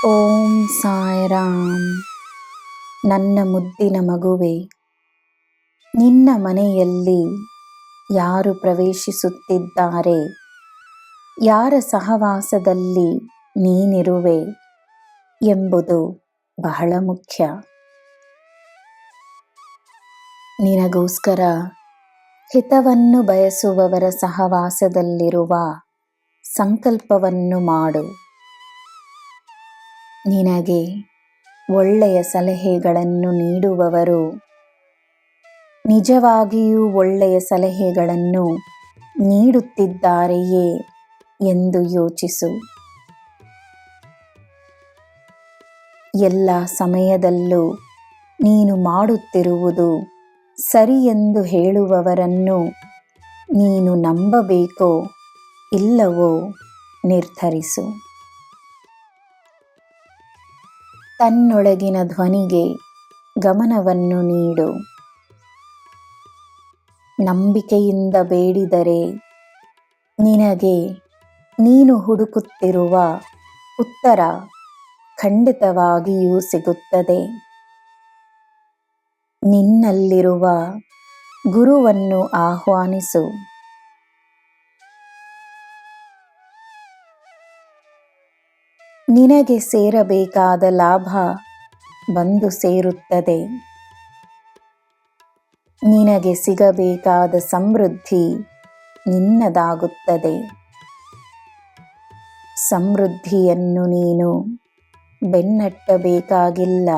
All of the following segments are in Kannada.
ಓಂ ಸಾಯಿರಾಮ್. ನನ್ನ ಮುದ್ದಿನ ಮಗುವೆ, ನಿನ್ನ ಮನೆಯಲ್ಲಿ ಯಾರು ಪ್ರವೇಶಿಸುತ್ತಿದ್ದಾರೆ, ಯಾರ ಸಹವಾಸದಲ್ಲಿ ನೀನಿರುವೆ ಎಂಬುದು ಬಹಳ ಮುಖ್ಯ. ನಿನಗೋಸ್ಕರ ಹಿತವನ್ನು ಬಯಸುವವರ ಸಹವಾಸದಲ್ಲಿರುವ ಸಂಕಲ್ಪವನ್ನು ಮಾಡು. ನಿನಗೆ ಒಳ್ಳೆಯ ಸಲಹೆಗಳನ್ನು ನೀಡುವವರು ನಿಜವಾಗಿಯೂ ಒಳ್ಳೆಯ ಸಲಹೆಗಳನ್ನು ನೀಡುತ್ತಿದ್ದಾರೆಯೇ ಎಂದು ಯೋಚಿಸು. ಎಲ್ಲ ಸಮಯದಲ್ಲೂ ನೀನು ಮಾಡುತ್ತಿರುವುದು ಸರಿ ಎಂದು ಹೇಳುವವರನ್ನು ನೀನು ನಂಬಬೇಕೋ ಇಲ್ಲವೋ ನಿರ್ಧರಿಸು. ತನ್ನೊಳಗಿನ ಧ್ವನಿಗೆ ಗಮನವನ್ನು ನೀಡು. ನಂಬಿಕೆಯಿಂದ ಬೇಡಿದರೆ ನಿನಗೆ ನೀನು ಹುಡುಕುತ್ತಿರುವ ಉತ್ತರ ಖಂಡಿತವಾಗಿಯೂ ಸಿಗುತ್ತದೆ. ನಿನ್ನಲ್ಲಿರುವ ಗುರುವನ್ನು ಆಹ್ವಾನಿಸು. ನಿನಗೆ ಸೇರಬೇಕಾದ ಲಾಭ ಬಂದು ಸೇರುತ್ತದೆ. ನಿನಗೆ ಸಿಗಬೇಕಾದ ಸಮೃದ್ಧಿ ನಿನ್ನದಾಗುತ್ತದೆ. ಸಮೃದ್ಧಿಯನ್ನು ನೀನು ಬೆನ್ನಟ್ಟಬೇಕಾಗಿಲ್ಲ,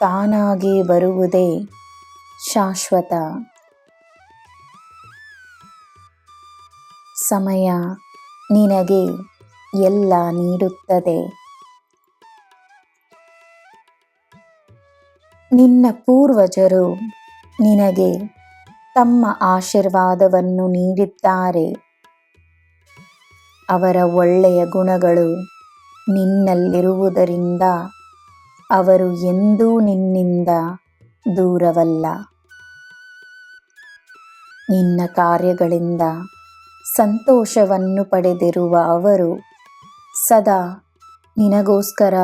ತಾನಾಗೇ ಬರುವುದೇ ಶಾಶ್ವತ. ಸಮಯ ನಿನಗೆ ಎಲ್ಲ ನೀಡುತ್ತದೆ. ನಿನ್ನ ಪೂರ್ವಜರು ನಿನಗೆ ತಮ್ಮ ಆಶೀರ್ವಾದವನ್ನು ನೀಡಿದ್ದಾರೆ. ಅವರ ಒಳ್ಳೆಯ ಗುಣಗಳು ನಿನ್ನಲ್ಲಿರುವುದರಿಂದ ಅವರು ಎಂದೂ ನಿನ್ನಿಂದ ದೂರವಲ್ಲ. ನಿನ್ನ ಕಾರ್ಯಗಳಿಂದ ಸಂತೋಷವನ್ನು ಪಡೆದಿರುವ ಅವರು ಸದಾ ನಿನಗೋಸ್ಕರ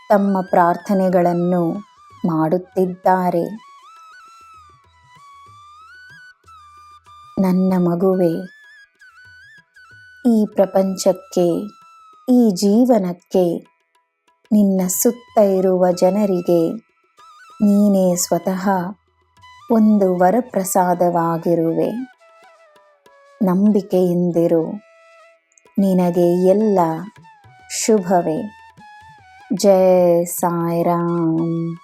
ತಮ್ಮ ಪ್ರಾರ್ಥನೆಗಳನ್ನು ಮಾಡುತ್ತಿದ್ದಾರೆ. ನನ್ನ ಮಗುವೆ, ಈ ಪ್ರಪಂಚಕ್ಕೆ, ಈ ಜೀವನಕ್ಕೆ, ನಿನ್ನ ಸುತ್ತ ಇರುವ ಜನರಿಗೆ ನೀನೇ ಸ್ವತಃ ಒಂದು ವರಪ್ರಸಾದವಾಗಿರುವೆ. ನಂಬಿಕೆಯಿಂದಿರು. ನಿನಗೆ ಎಲ್ಲ ಶುಭವೇ. ಜೈ ಸಾಯಿರಾಮ್.